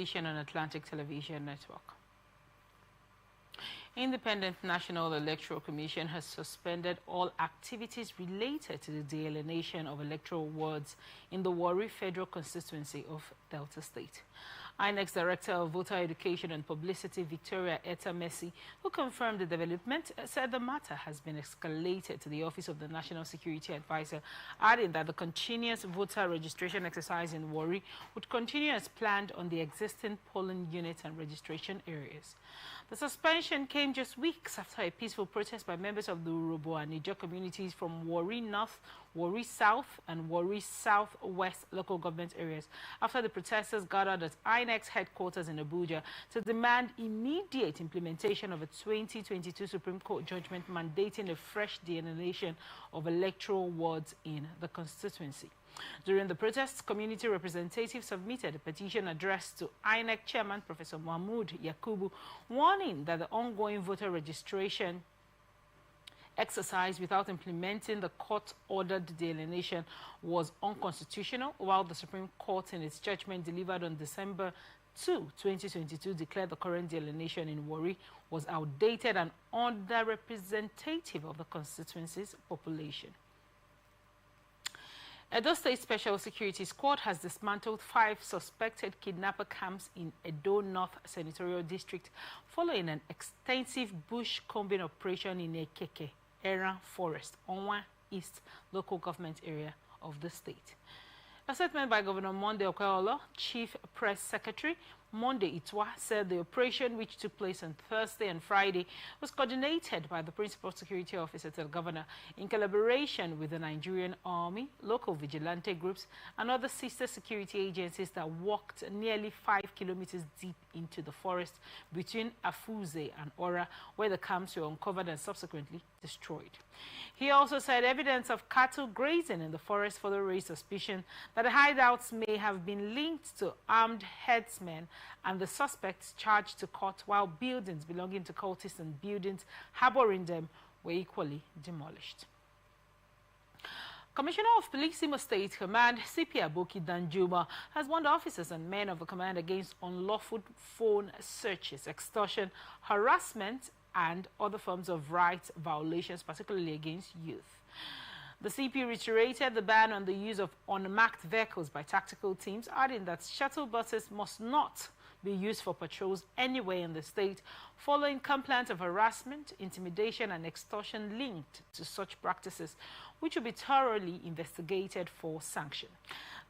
Nation on Atlantic Television Network. Independent National Electoral Commission has suspended all activities related to the delineation of electoral wards in the Warri Federal Constituency of Delta State. INEC's Director of Voter Education and Publicity, Victoria Etta Messi, who confirmed the development, said the matter has been escalated to the Office of the National Security Advisor, adding that the continuous voter registration exercise in Warri would continue as planned on the existing polling units and registration areas. The suspension came just weeks after a peaceful protest by members of the Urobo and Niger communities from Warri North, Warri South, and Warri Southwest local government areas after the protesters gathered at INEC's headquarters in Abuja to demand immediate implementation of a 2022 Supreme Court judgment mandating a fresh delineation of electoral wards in the constituency. During the protests, community representatives submitted a petition addressed to INEC Chairman Professor Mahmoud Yakubu, warning that the ongoing voter registration exercise without implementing the court-ordered delineation was unconstitutional, while the Supreme Court in its judgment delivered on December 2, 2022 declared the current delineation in Warri was outdated and underrepresentative of the constituency's population. Edo State Special Security Squad has dismantled 5 suspected kidnapper camps in Edo North Senatorial District following an extensive bush combing operation in Ekeke, Era Forest, Onwa East local government area of the state. A statement by Governor Monday Okwelolo, Chief Press Secretary, Monday Itwa, said the operation, which took place on Thursday and Friday, was coordinated by the Principal Security Officer to the Governor in collaboration with the Nigerian Army, local vigilante groups, and other sister security agencies that walked nearly 5 kilometers deep into the forest between Afuze and Ora, where the camps were uncovered and subsequently destroyed. He also said evidence of cattle grazing in the forest further raised suspicion that the hideouts may have been linked to armed headsmen and the suspects charged to court, while buildings belonging to cultists and buildings harboring them were equally demolished. Commissioner of Police Imo State Command, CP Aboki Danjuma, has warned officers and men of the command against unlawful phone searches, extortion, harassment, and other forms of rights violations, particularly against youth. The CP reiterated the ban on the use of unmarked vehicles by tactical teams, adding that shuttle buses must not be used for patrols anywhere in the state, following complaints of harassment, intimidation, and extortion linked to such practices, which will be thoroughly investigated for sanction.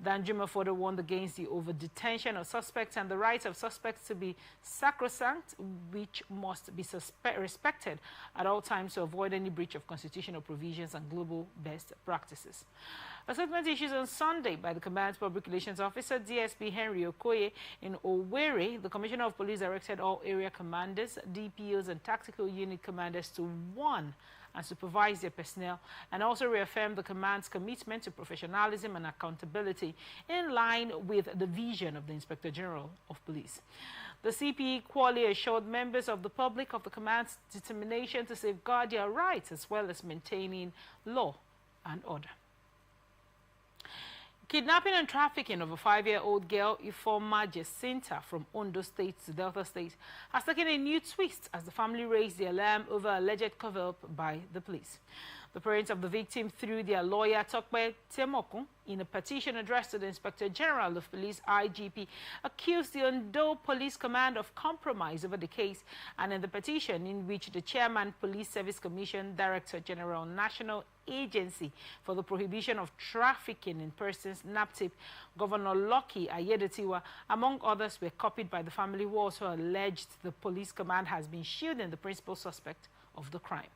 Danjuma further warned against the over-detention of suspects and the rights of suspects to be sacrosanct, which must be respected at all times to avoid any breach of constitutional provisions and global best practices. A statement issued on Sunday by the Command's Public Relations Officer, DSP Henry Okoye, in Owerri, the Commissioner of Police directed all area commanders, DPOs, and tactical unit commanders to warn and supervise their personnel, and also reaffirmed the command's commitment to professionalism and accountability in line with the vision of the Inspector General of Police. The CP equally assured members of the public of the command's determination to safeguard their rights as well as maintaining law and order. Kidnapping and trafficking of a 5-year-old girl, Ifeoma Jacinta, from Ondo State to Delta State, has taken a new twist as the family raised the alarm over alleged cover-up by the police. The parents of the victim, through their lawyer, Tokpe Temokun, in a petition addressed to the Inspector General of Police, IGP, accused the Ondo Police Command of compromise over the case, and in the petition in which the Chairman, Police Service Commission, Director General, National Agency for the Prohibition of Trafficking in Persons, NAPTIP, Governor Lucky Ayedatiwa, among others, were copied by the family, who also alleged the police command has been shielding the principal suspect of the crime.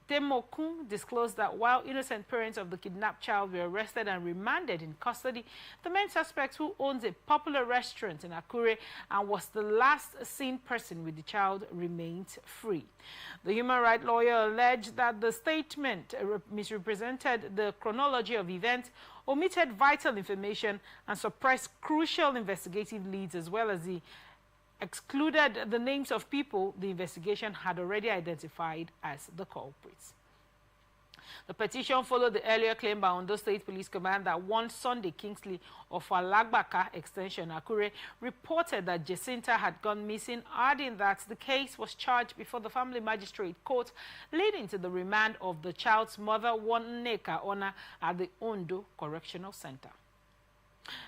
Temokun disclosed that while innocent parents of the kidnapped child were arrested and remanded in custody, the main suspect, who owns a popular restaurant in Akure and was the last seen person with the child, remained free. The human rights lawyer alleged that the statement misrepresented the chronology of events, omitted vital information, and suppressed crucial investigative leads, as well as excluded the names of people the investigation had already identified as the culprits. The petition followed the earlier claim by Ondo State Police Command that one Sunday Kingsley of Alagbaka Extension, Akure, reported that Jacinta had gone missing, adding that the case was charged before the family magistrate court, leading to the remand of the child's mother, Nneka Ona, at the Ondo Correctional Center.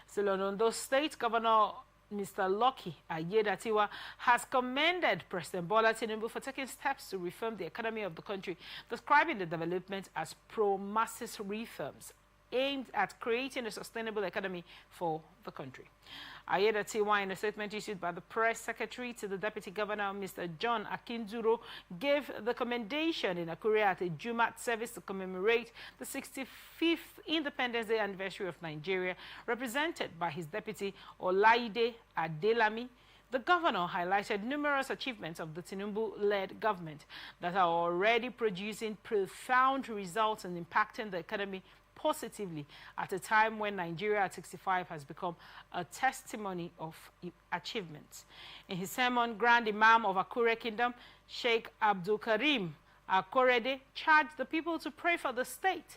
Still on Ondo State, Governor Mr. Lucky Ayedatiwa has commended President Bola Tinubu for taking steps to reform the economy of the country, describing the development as pro-masses reforms aimed at creating a sustainable economy for the country. Ayedatiwa, in a statement issued by the press secretary to the Deputy Governor, Mr. John Akinduro, gave the commendation in Akure at a Jumat service to commemorate the 65th Independence Day anniversary of Nigeria, represented by his deputy Olaide Adelami. The governor highlighted numerous achievements of the Tinubu-led government that are already producing profound results and impacting the economy positively at a time when Nigeria at 65 has become a testimony of achievements. In his sermon, Grand Imam of Akure Kingdom, Sheikh Abdul Karim Akorede, charged the people to pray for the state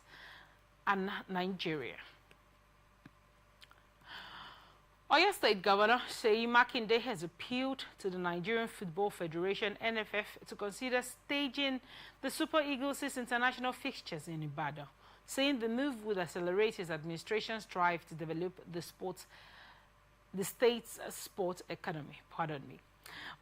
and Nigeria. Oyo State Governor Seyi Makinde has appealed to the Nigerian Football Federation, NFF, to consider staging the Super Eagles' international fixtures in Ibadan, saying the move would accelerate his administration's drive to develop the state's sport economy.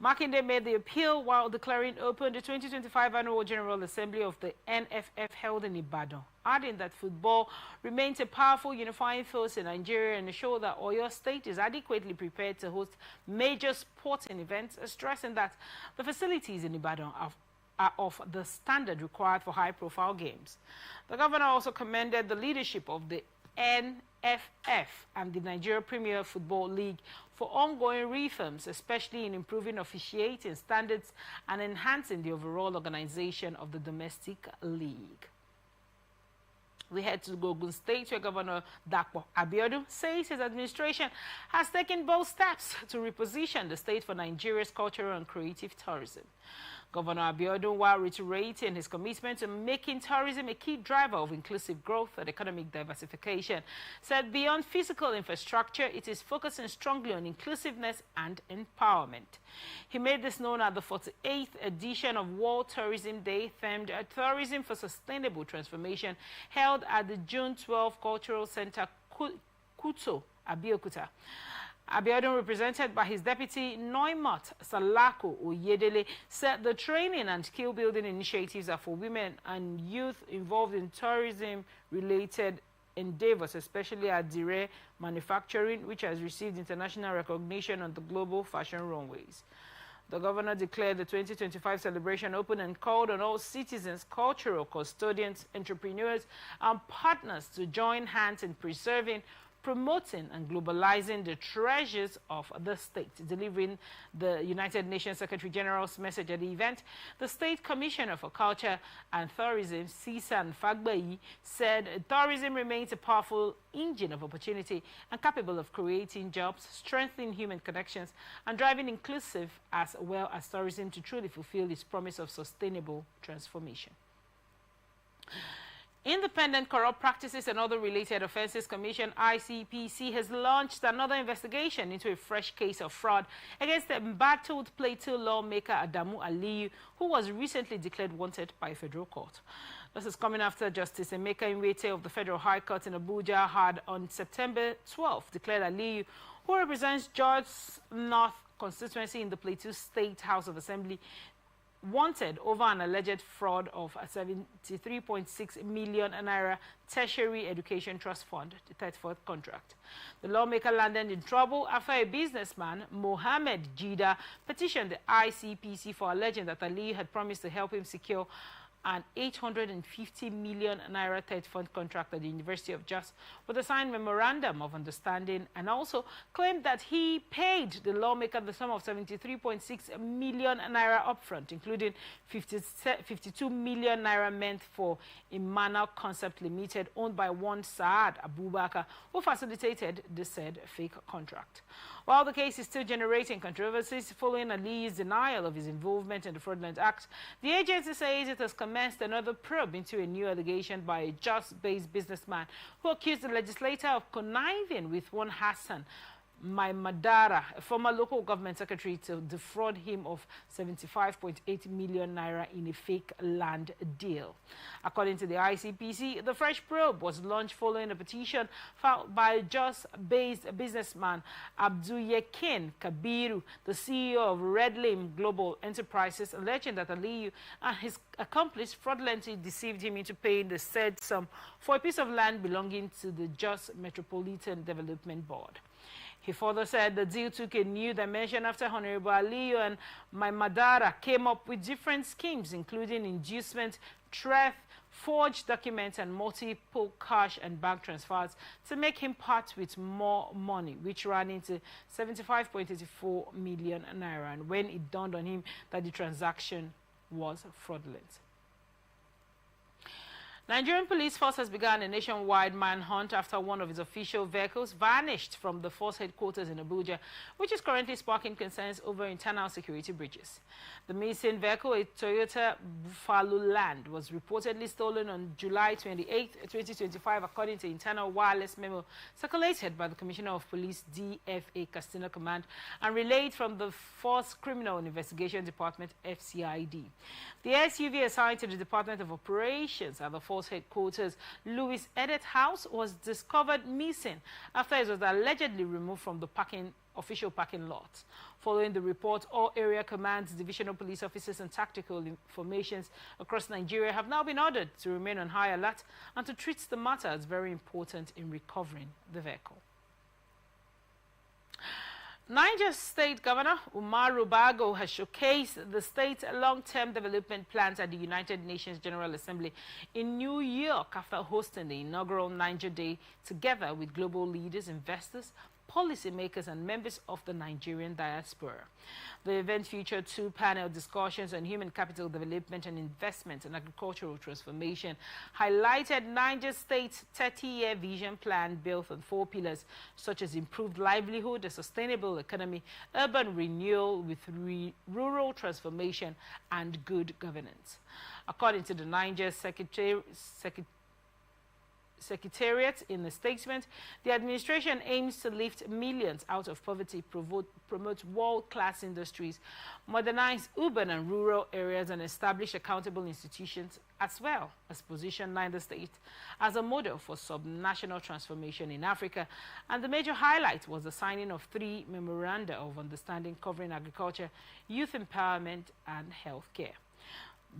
Makinde made the appeal while declaring open the 2025 Annual General Assembly of the NFF held in Ibadan, adding that football remains a powerful unifying force in Nigeria and show that Oyo State is adequately prepared to host major sporting events, stressing that the facilities in Ibadan are of the standard required for high-profile games. The governor also commended the leadership of the NFF and the Nigeria Premier Football League for ongoing reforms, especially in improving officiating standards and enhancing the overall organization of the domestic league. We head to Ogun State, where Governor Dapo Abiodun says his administration has taken bold steps to reposition the state for Nigeria's cultural and creative tourism. Governor Abiodun, while reiterating his commitment to making tourism a key driver of inclusive growth and economic diversification, said beyond physical infrastructure, it is focusing strongly on inclusiveness and empowerment. He made this known at the 48th edition of World Tourism Day, themed Tourism for Sustainable Transformation, held at the June 12 Cultural Center, Kuto, Abeokuta. Abiodun, represented by his deputy Noimat Salako Oyedele, said the training and skill building initiatives are for women and youth involved in tourism-related endeavors, especially at Dire Manufacturing, which has received international recognition on the global fashion runways. The governor declared the 2025 celebration open and called on all citizens, cultural custodians, entrepreneurs, and partners to join hands in preserving, promoting and globalizing the treasures of the state. Delivering the United Nations Secretary General's message at the event, the State Commissioner for Culture and Tourism, Sisan Fagbayi, said tourism remains a powerful engine of opportunity and capable of creating jobs, strengthening human connections, and driving inclusive as well as tourism to truly fulfill its promise of sustainable transformation. Independent Corrupt Practices and Other Related Offences Commission, ICPC, has launched another investigation into a fresh case of fraud against the embattled Plateau lawmaker Adamu Aliyu, who was recently declared wanted by a federal court. This is coming after Justice Emeka Nwite of the Federal High Court in Abuja had on September 12 declared Aliyu, who represents George's North constituency in the Plateau State House of Assembly, wanted over an alleged fraud of a 73.6 million naira tertiary education trust fund, the 34th contract. The lawmaker landed in trouble after a businessman, Mohammed Jida, petitioned the ICPC for alleging that Ali had promised to help him secure an 850 million naira third fund contract at the University of Jos with a signed memorandum of understanding, and also claimed that he paid the lawmaker the sum of 73.6 million naira upfront, including 52 million naira meant for Immanuel Concept Limited, owned by one Saad Abubakar, who facilitated the said fake contract. While the case is still generating controversies following Aliyu's denial of his involvement in the fraudulent act, the agency says it has commenced another probe into a new allegation by a Jos-based businessman who accused the legislator of conniving with one Hassan Maimadara, a former local government secretary, to defraud him of 75.8 million naira in a fake land deal. According to the ICPC, the fresh probe was launched following a petition filed by Jos-based businessman Abdulyakin Kabiru, the CEO of Red Limb Global Enterprises, alleging that Aliyu and his accomplice fraudulently deceived him into paying the said sum for a piece of land belonging to the Jos Metropolitan Development Board. He further said the deal took a new dimension after Honorable Aliyu and Maimadara came up with different schemes, including inducement, theft, forged documents, and multiple cash and bank transfers to make him part with more money, which ran into 75.84 million naira, and when it dawned on him that the transaction was fraudulent. Nigerian police force has begun a nationwide manhunt after one of its official vehicles vanished from the force headquarters in Abuja, which is currently sparking concerns over internal security breaches. The missing vehicle, a Toyota Buffalo Land, was reportedly stolen on July 28, 2025, according to internal wireless memo circulated by the Commissioner of Police DFA Castina Command and relayed from the Force Criminal Investigation Department FCID. The SUV assigned to the Department of Operations at the Force headquarters, Louis Edet House, was discovered missing after it was allegedly removed from the official parking lot. Following the report, all area commands, divisional police officers, and tactical formations across Nigeria have now been ordered to remain on high alert and to treat the matter as very important in recovering the vehicle. Niger State Governor Umaru Bago has showcased the state's long-term development plans at the United Nations General Assembly in New York after hosting the inaugural Niger Day together with global leaders, investors, policymakers, and members of the Nigerian diaspora. The event featured two panel discussions on human capital development and investment in agricultural transformation, highlighted Niger State's 30-year vision plan built on 4 pillars, such as improved livelihood, a sustainable economy, urban renewal with rural transformation, and good governance. According to the Niger Secretariat in the statement, the administration aims to lift millions out of poverty, promote world-class industries, modernize urban and rural areas, and establish accountable institutions, as well as position Niger State as a model for subnational transformation in Africa. And the major highlight was the signing of 3 memoranda of understanding covering agriculture, youth empowerment, and healthcare.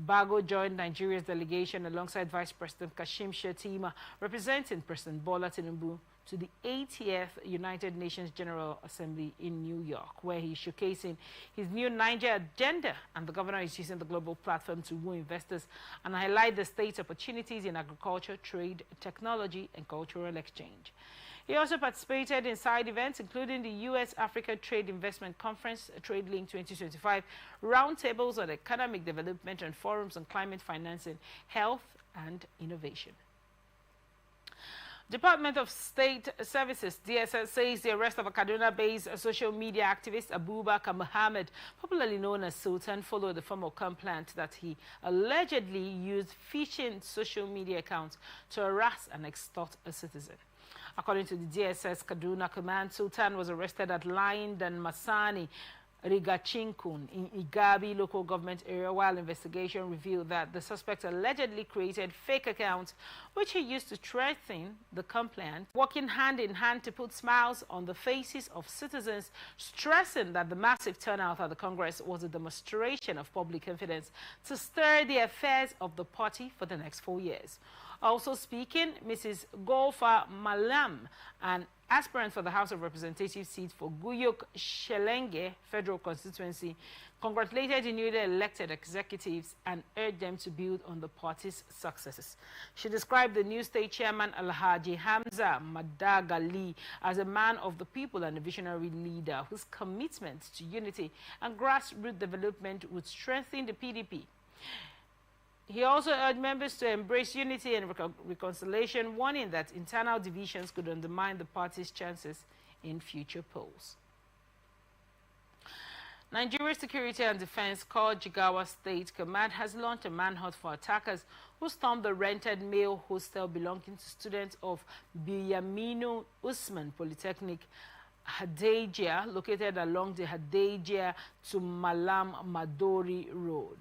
Bago joined Nigeria's delegation alongside Vice President Kashim Shettima, representing President Bola Tinubu, to the 80th United Nations General Assembly in New York, where he's showcasing his new Niger agenda, and the governor is using the global platform to woo investors and highlight the state's opportunities in agriculture, trade, technology, and cultural exchange. He also participated in side events, including the U.S.-Africa Trade Investment Conference, TradeLink 2025, roundtables on economic development, and forums on climate financing, health, and innovation. Department of State Services, DSS, says the arrest of a Kaduna-based social media activist, Abubakar Muhammad, popularly known as Sultan, followed the formal complaint that he allegedly used phishing social media accounts to harass and extort a citizen. According to the DSS Kaduna Command, Sultan was arrested at Lain and Masani, Rigachinkun in Igabi local government area, while investigation revealed that the suspect allegedly created fake accounts which he used to threaten the complainant, working hand in hand to put smiles on the faces of citizens, stressing that the massive turnout at the Congress was a demonstration of public confidence to stir the affairs of the party for the next 4 years. Also speaking, Mrs. Golfa Malam, an aspirant for the House of Representatives seat for Guyuk Shelenge Federal Constituency, congratulated the newly elected executives and urged them to build on the party's successes. She described the new state chairman Alhaji Hamza Madagali as a man of the people and a visionary leader whose commitment to unity and grassroots development would strengthen the PDP. He also urged members to embrace unity and reconciliation, warning that internal divisions could undermine the party's chances in future polls. Nigeria's Security and Defense Corps Jigawa State Command has launched a manhunt for attackers who stormed the rented male hostel belonging to students of Bilyaminu Usman Polytechnic, Hadejia, located along the Hadejia to Malam Madori Road.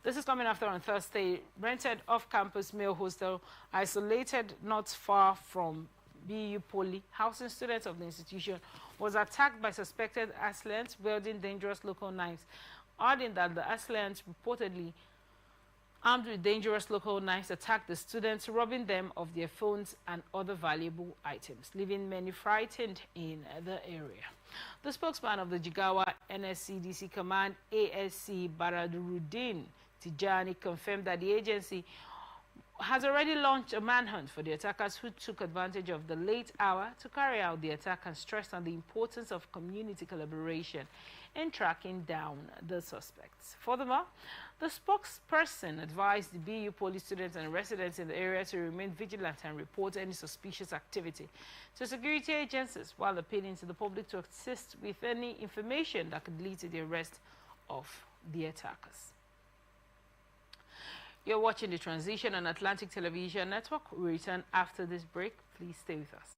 This is coming after on Thursday, rented off-campus male hostel isolated not far from BU Poly, housing students of the institution, was attacked by suspected assailants wielding dangerous local knives, adding that the assailants reportedly armed with dangerous local knives attacked the students, robbing them of their phones and other valuable items, leaving many frightened in the area. The spokesman of the Jigawa NSCDC Command, ASC Baraduruddin Tijani, confirmed that the agency has already launched a manhunt for the attackers who took advantage of the late hour to carry out the attack, and stressed on the importance of community collaboration in tracking down the suspects. Furthermore, the spokesperson advised the BU Police students and residents in the area to remain vigilant and report any suspicious activity to security agencies, while appealing to the public to assist with any information that could lead to the arrest of the attackers. You're watching The Transition on Atlantic Television Network. We'll return after this break. Please stay with us.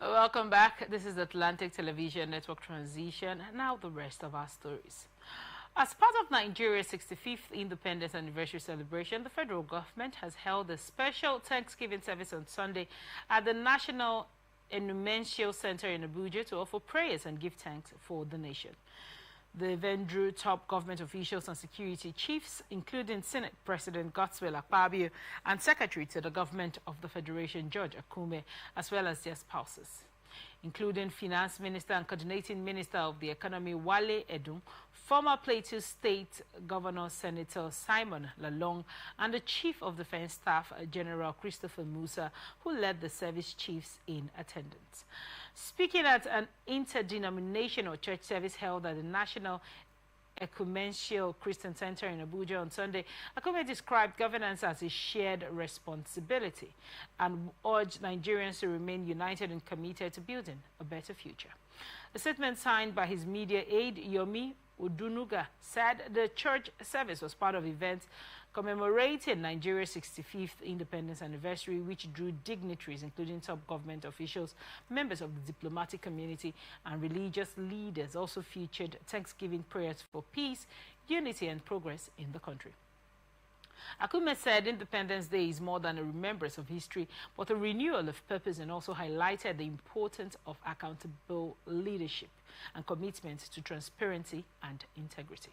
Welcome back. This is Atlantic Television Network Transition. And now the rest of our stories. As part of Nigeria's 65th Independence Anniversary celebration, the federal government has held a special Thanksgiving service on Sunday at the National Enumencio Center in Abuja to offer prayers and give thanks for the nation. The event drew top government officials and security chiefs, including Senate President Godswill Akpabio and Secretary to the Government of the Federation, George Akume, as well as their spouses, including Finance Minister and Coordinating Minister of the Economy, Wale Edun, former Plateau State Governor Senator Simon Lalong, and the Chief of Defense Staff, General Christopher Musa, who led the service chiefs in attendance. Speaking at an interdenominational church service held at the National Ecumenical Christian Center in Abuja on Sunday, Akume described governance as a shared responsibility and urged Nigerians to remain united and committed to building a better future. A statement signed by his media aide, Yomi Odunuga, said the church service was part of events commemorating Nigeria's 65th independence anniversary, which drew dignitaries, including top government officials, members of the diplomatic community, and religious leaders. Also featured Thanksgiving prayers for peace, unity, and progress in the country. Akume said Independence Day is more than a remembrance of history, but a renewal of purpose, and also highlighted the importance of accountable leadership and commitment to transparency and integrity.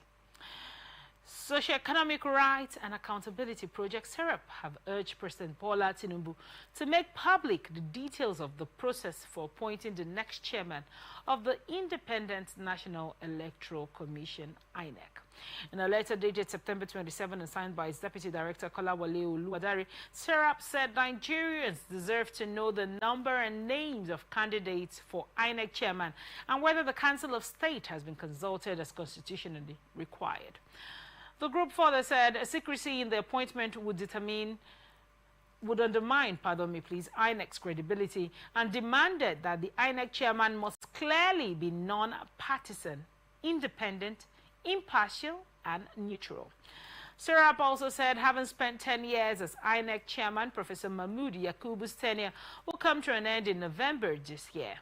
Socio-Economic Rights and Accountability Project SERAP have urged President Bola Tinubu to make public the details of the process for appointing the next chairman of the Independent National Electoral Commission, INEC. In a letter dated September 27 and signed by its Deputy Director Kolawole Oluwadari, SERAP said Nigerians deserve to know the number and names of candidates for INEC chairman and whether the Council of State has been consulted as constitutionally required. The group further said secrecy in the appointment would undermine INEC's credibility, and demanded that the INEC chairman must clearly be non-partisan, independent, impartial, and neutral. SERAP also said, having spent 10 years as INEC chairman, Professor Mahmood Yakubu's tenure will come to an end in November this year.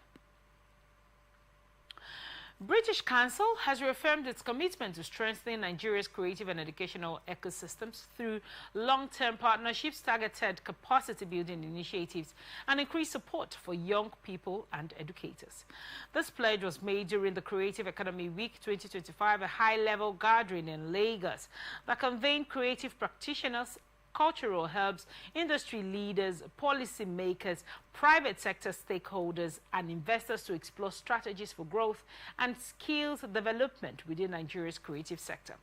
British Council has reaffirmed its commitment to strengthening Nigeria's creative and educational ecosystems through long-term partnerships, targeted capacity-building initiatives, and increased support for young people and educators. This pledge was made during the Creative Economy Week 2025, a high-level gathering in Lagos that convened creative practitioners, cultural hubs, industry leaders, policy makers, private sector stakeholders, and investors to explore strategies for growth and skills development within Nigeria's creative sector.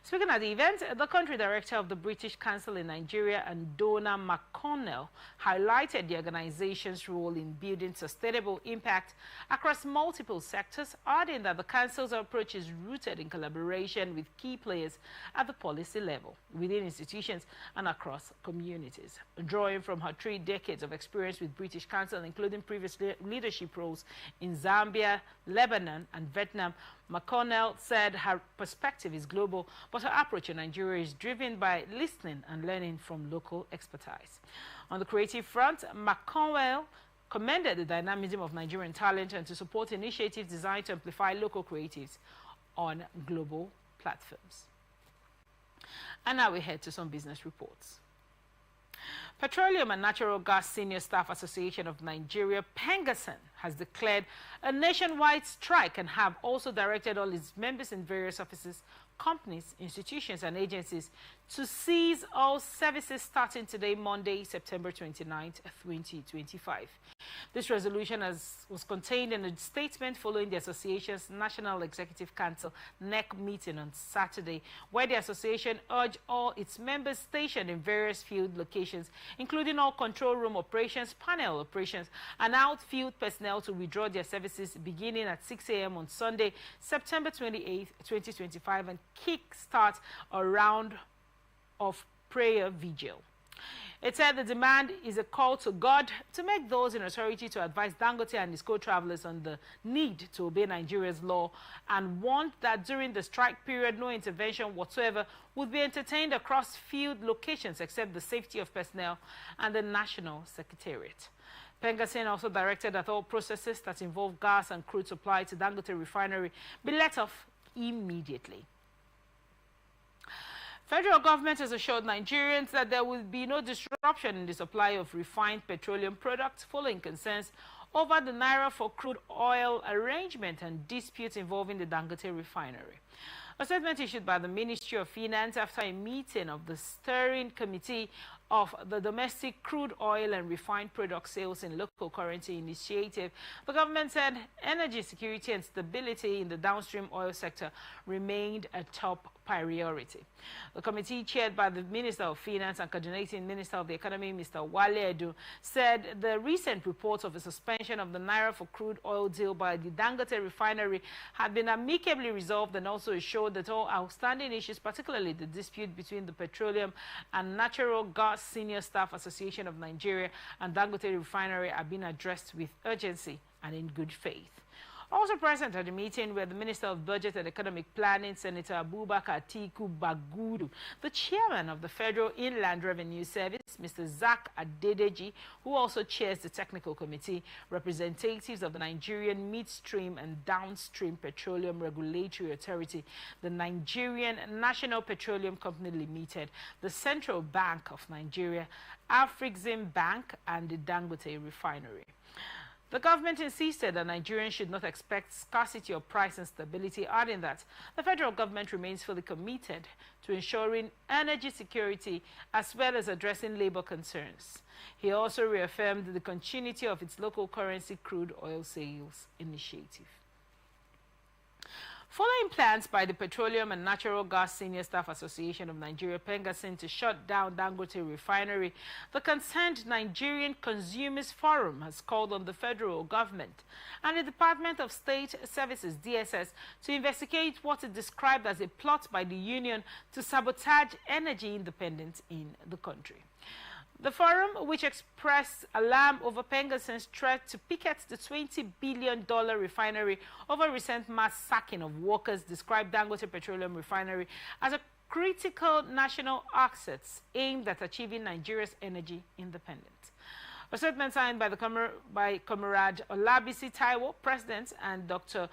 Speaking at the event, the country director of the British Council in Nigeria, Donna McConnell, highlighted the organization's role in building sustainable impact across multiple sectors, adding that the council's approach is rooted in collaboration with key players at the policy level, within institutions, and across communities. Drawing from her 3 decades of experience with British Council, including previous leadership roles in Zambia, Lebanon, and Vietnam, McConnell said her perspective is global, but her approach in Nigeria is driven by listening and learning from local expertise. On the creative front, McConnell commended the dynamism of Nigerian talent and to support initiatives designed to amplify local creatives on global platforms. And now we head to some business reports. Petroleum and Natural Gas Senior Staff Association of Nigeria, PENGASSEN, has declared a nationwide strike and have also directed all its members in various offices, companies, institutions, and agencies to cease all services starting today, Monday, September 29th, 2025. This resolution was contained in a statement following the association's National Executive Council NEC meeting on Saturday, where the association urged all its members stationed in various field locations, including all control room operations, panel operations, and outfield personnel, to withdraw their services beginning at 6 a.m. on Sunday, September 28th, 2025, and kick-start a round of prayer vigil. It said the demand is a call to God to make those in authority to advise Dangote and his co-travelers on the need to obey Nigeria's law, and warned that during the strike period, no intervention whatsoever would be entertained across field locations except the safety of personnel and the National Secretariat. PENGASSEN also directed that all processes that involve gas and crude supply to Dangote refinery be let off immediately. Federal government has assured Nigerians that there will be no disruption in the supply of refined petroleum products following concerns over the Naira for crude oil arrangement and disputes involving the Dangote refinery. A statement issued by the Ministry of Finance after a meeting of the Steering Committee of the Domestic Crude Oil and Refined Product Sales in Local Currency Initiative, the government said energy security and stability in the downstream oil sector remained a top priority. The committee, chaired by the Minister of Finance and coordinating Minister of the Economy, Mr. Wale Edu, said the recent reports of a suspension of the Naira for crude oil deal by the Dangote refinery had been amicably resolved, and also assured that all outstanding issues, particularly the dispute between the Petroleum and Natural Gas Senior Staff Association of Nigeria and Dangote refinery, are being addressed with urgency and in good faith. Also present at the meeting were the Minister of Budget and Economic Planning, Senator Abubakar Atiku Bagudu, the Chairman of the Federal Inland Revenue Service, Mr. Zach Adedeji, who also chairs the Technical Committee, representatives of the Nigerian Midstream and Downstream Petroleum Regulatory Authority, the Nigerian National Petroleum Company Limited, the Central Bank of Nigeria, Afrexim Bank, and the Dangote Refinery. The government insisted that Nigerians should not expect scarcity of price and stability, adding that the federal government remains fully committed to ensuring energy security as well as addressing labor concerns. He also reaffirmed the continuity of its local currency crude oil sales initiative. Following plans by the Petroleum and Natural Gas Senior Staff Association of Nigeria, Pengasin, to shut down Dangote Refinery, the concerned Nigerian Consumers Forum has called on the federal government and the Department of State Services, DSS, to investigate what it described as a plot by the union to sabotage energy independence in the country. The forum, which expressed alarm over Pengasin's threat to picket the $20 billion refinery over recent mass sacking of workers, described Dangote Petroleum Refinery as a critical national asset aimed at achieving Nigeria's energy independence. A statement signed by Comrade Olabisi Taiwo, President, and Dr.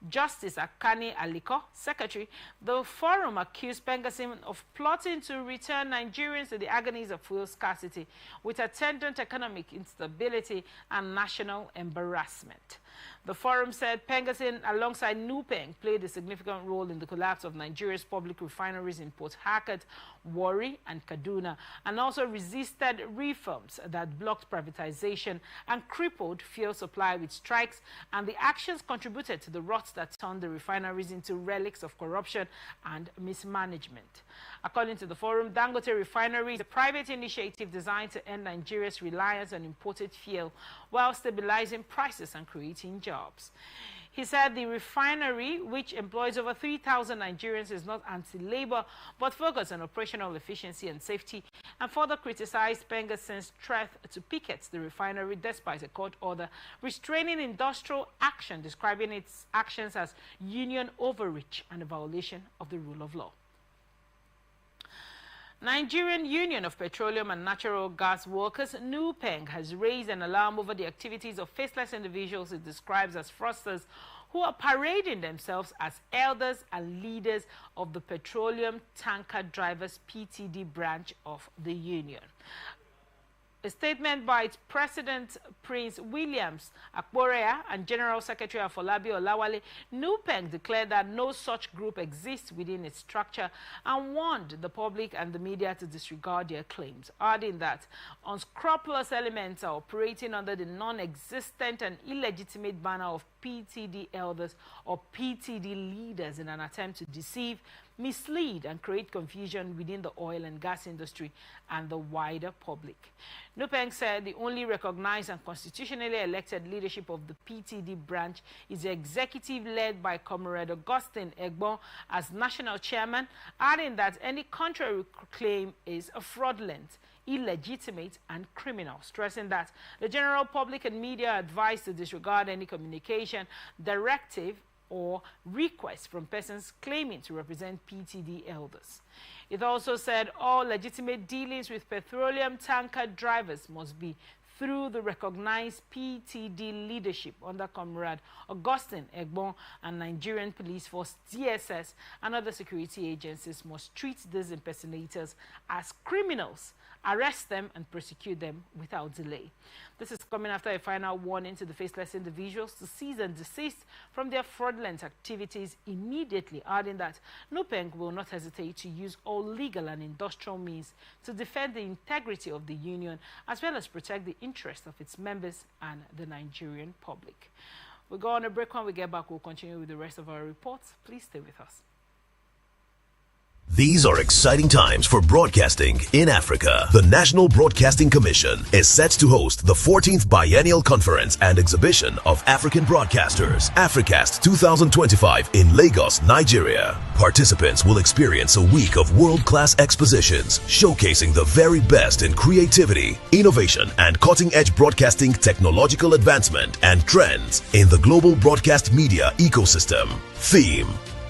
Justice Akani Aliko, Secretary, the forum accused Pengasin of plotting to return Nigerians to the agonies of fuel scarcity with attendant economic instability and national embarrassment. The forum said Pengasin, alongside Nupeng, played a significant role in the collapse of Nigeria's public refineries in Port Harcourt, Warri, and Kaduna, and also resisted reforms that blocked privatization and crippled fuel supply with strikes, and the actions contributed to the rot that turned the refineries into relics of corruption and mismanagement. According to the forum, Dangote Refinery is a private initiative designed to end Nigeria's reliance on imported fuel while stabilizing prices and creating jobs. He said the refinery, which employs over 3,000 Nigerians, is not anti-labor, but focused on operational efficiency and safety, and further criticized Pengasin's threat to picket the refinery despite a court order restraining industrial action, describing its actions as union overreach and a violation of the rule of law. Nigerian Union of Petroleum and Natural Gas Workers, Nupeng, has raised an alarm over the activities of faceless individuals it describes as fraudsters who are parading themselves as elders and leaders of the Petroleum Tanker Drivers PTD branch of the union. A statement by its President Prince Williams Akporea and General Secretary Afolabi Olawale, Nupeng declared that no such group exists within its structure and warned the public and the media to disregard their claims, adding that unscrupulous elements are operating under the non-existent and illegitimate banner of PTD elders or PTD leaders in an attempt to deceive, mislead, and create confusion within the oil and gas industry and the wider public. Nupeng said the only recognized and constitutionally elected leadership of the PTD branch is the executive led by Comrade Augustine Egbon as national chairman, adding that any contrary claim is fraudulent, illegitimate, and criminal, stressing that the general public and media are advised to disregard any communication, directive, or request from persons claiming to represent PTD elders. It also said all legitimate dealings with petroleum tanker drivers must be through the recognized PTD leadership under Comrade Augustine Egbon, and Nigerian Police Force, DSS, and other security agencies must treat these impersonators as criminals, arrest them, and prosecute them without delay. This is coming after a final warning to the faceless individuals to cease and desist from their fraudulent activities immediately, adding that Nupeng will not hesitate to use all legal and industrial means to defend the integrity of the union as well as protect the interests of its members and the Nigerian public. We'll go on a break. When we get back, we'll continue with the rest of our reports. Please stay with us. These are exciting times for broadcasting in Africa. The National Broadcasting Commission is set to host the 14th Biennial Conference and Exhibition of African Broadcasters, Africast 2025 in Lagos, Nigeria. Participants will experience a week of world-class expositions showcasing the very best in creativity, innovation, and cutting-edge broadcasting technological advancement and trends in the global broadcast media ecosystem. Theme: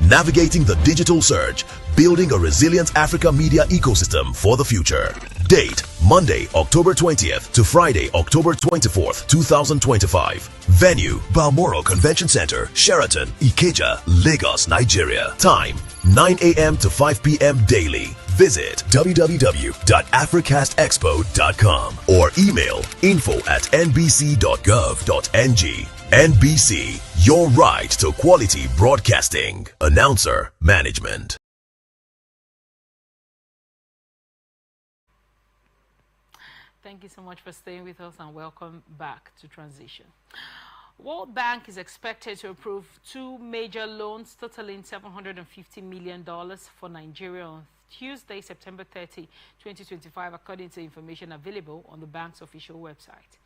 Navigating the Digital Surge, Building a Resilient Africa Media Ecosystem for the Future. Date: Monday, October 20th to Friday, October 24th, 2025. Venue: Balmoral Convention Center, Sheraton, Ikeja, Lagos, Nigeria. Time: 9 a.m. to 5 p.m. daily. Visit www.africastexpo.com or email info@nbc.gov.ng. NBC, your right to quality broadcasting. Announcer Management. Thank you so much for staying with us and welcome back to Transition. World Bank is expected to approve two major loans totaling $750 million for Nigeria on Tuesday, September 30, 2025, according to information available on the bank's official website.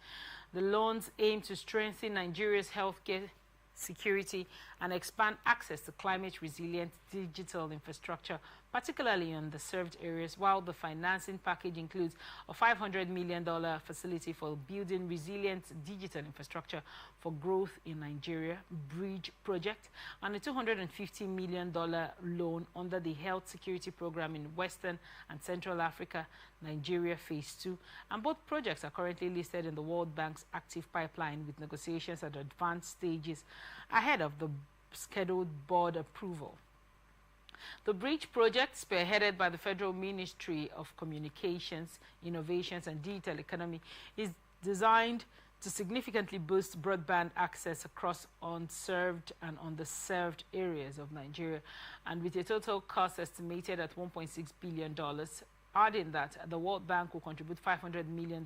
The loans aim to strengthen Nigeria's healthcare security and expand access to climate-resilient digital infrastructure, particularly in underserved areas, while the financing package includes a $500 million facility for building resilient digital infrastructure for growth in Nigeria Bridge project and a $250 million loan under the Health Security Program in Western and Central Africa, Nigeria Phase 2, and both projects are currently listed in the World Bank's active pipeline with negotiations at advanced stages ahead of the scheduled board approval. The bridge project, spearheaded by the Federal Ministry of Communications, Innovations and Digital Economy, is designed to significantly boost broadband access across unserved and underserved areas of Nigeria, and with a total cost estimated at $1.6 billion. Adding that the World Bank will contribute $500 million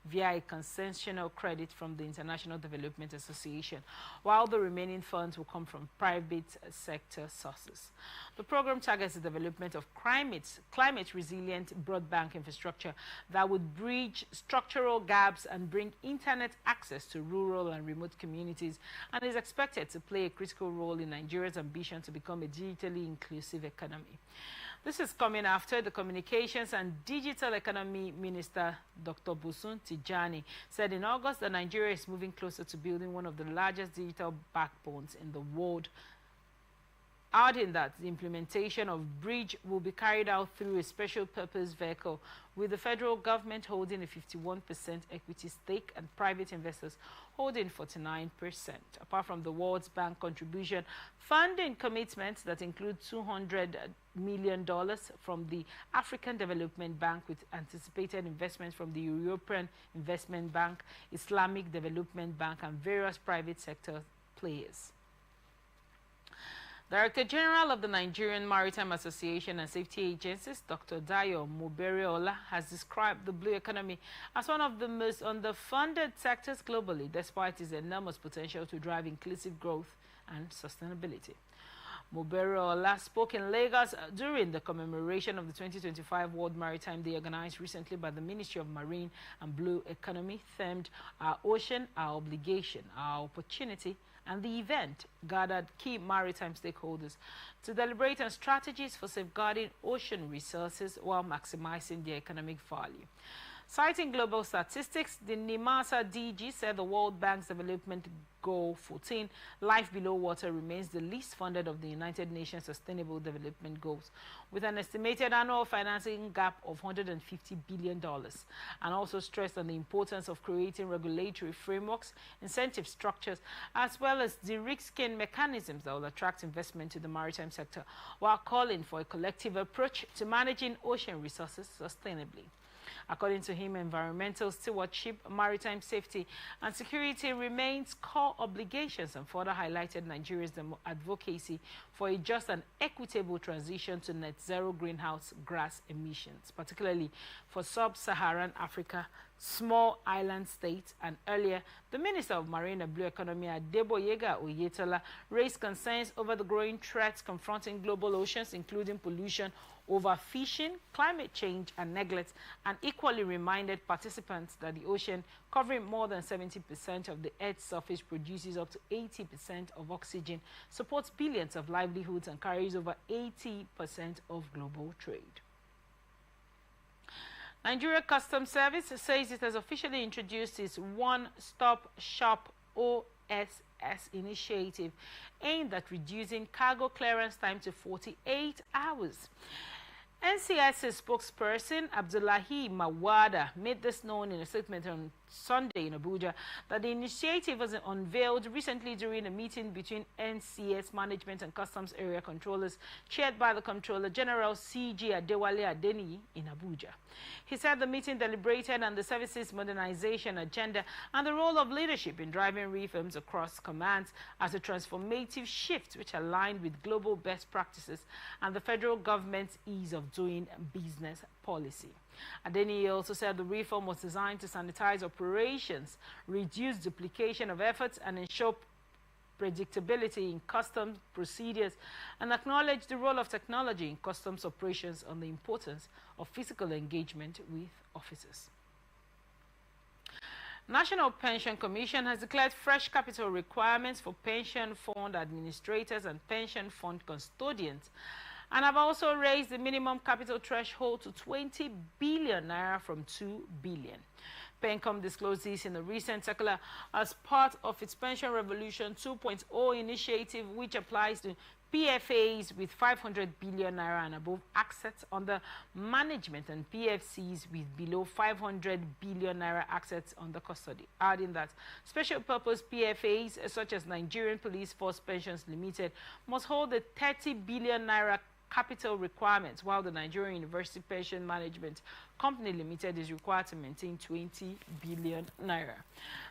via a concessional credit from the International Development Association, while the remaining funds will come from private sector sources. The program targets the development of climate-resilient broadband infrastructure that would bridge structural gaps and bring internet access to rural and remote communities, and is expected to play a critical role in Nigeria's ambition to become a digitally inclusive economy. This is coming after the Communications and Digital Economy Minister, Dr. Bosun Tijani, said in August that Nigeria is moving closer to building one of the largest digital backbones in the world, adding that the implementation of Bridge will be carried out through a special purpose vehicle, with the federal government holding a 51% equity stake and private investors holding 49%. Apart from the World Bank contribution, funding commitments that include $200 million from the African Development Bank, with anticipated investments from the European Investment Bank, Islamic Development Bank, and various private sector players. Director General of the Nigerian Maritime Association and Safety Agencies, Dr. Dayo Muberiola, has described the blue economy as one of the most underfunded sectors globally, despite its enormous potential to drive inclusive growth and sustainability. Muberiola spoke in Lagos during the commemoration of the 2025 World Maritime Day organized recently by the Ministry of Marine and Blue Economy, themed "Our Ocean, Our Obligation, Our Opportunity," and the event gathered key maritime stakeholders to deliberate on strategies for safeguarding ocean resources while maximizing their economic value. Citing global statistics, the NIMASA DG said the World Bank's Development Goal 14, life below water, remains the least funded of the United Nations Sustainable Development Goals, with an estimated annual financing gap of $150 billion, and also stressed on the importance of creating regulatory frameworks, incentive structures, as well as de-risking mechanisms that will attract investment to the maritime sector, while calling for a collective approach to managing ocean resources sustainably. According to him, environmental stewardship, maritime safety, and security remains core obligations, and further highlighted Nigeria's advocacy for a just and equitable transition to net zero greenhouse gas emissions, particularly for sub-Saharan Africa, small island states. And earlier, the Minister of Marine and Blue Economy, Adeboyega Oyetola, raised concerns over the growing threats confronting global oceans, including pollution, overfishing, climate change, and neglect, and equally reminded participants that the ocean, covering more than 70% of the Earth's surface, produces up to 80% of oxygen, supports billions of livelihoods, and carries over 80% of global trade. Nigeria Customs Service says it has officially introduced its one-stop shop OSS initiative aimed at reducing cargo clearance time to 48 hours. NCS's spokesperson Abdullahi Mawada made this known in a statement on Sunday in Abuja that the initiative was unveiled recently during a meeting between NCS management and customs area controllers chaired by the Comptroller General C.G. Adewale Adeniyi in Abuja. He said the meeting deliberated on the service's modernization agenda and the role of leadership in driving reforms across commands as a transformative shift which aligned with global best practices and the federal government's ease of doing business policy. Adeniyi also said the reform was designed to sanitize operations, reduce duplication of efforts, and ensure predictability in customs procedures, and acknowledge the role of technology in customs operations and the importance of physical engagement with officers. National Pension Commission has declared fresh capital requirements for pension fund administrators and pension fund custodians, and have also raised the minimum capital threshold to 20 billion naira from 2 billion. PENCOM disclosed this in a recent circular as part of its Pension Revolution 2.0 initiative, which applies to PFAs with 500 billion naira and above assets under management and PFCs with below 500 billion naira assets under custody, adding that special purpose PFAs such as Nigerian Police Force Pensions Limited must hold the 30 billion naira capital requirements, while the Nigerian University Pension Management Company Limited is required to maintain 20 billion naira.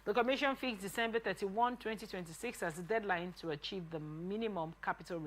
The Commission fixed December 31, 2026 as the deadline to achieve the minimum capital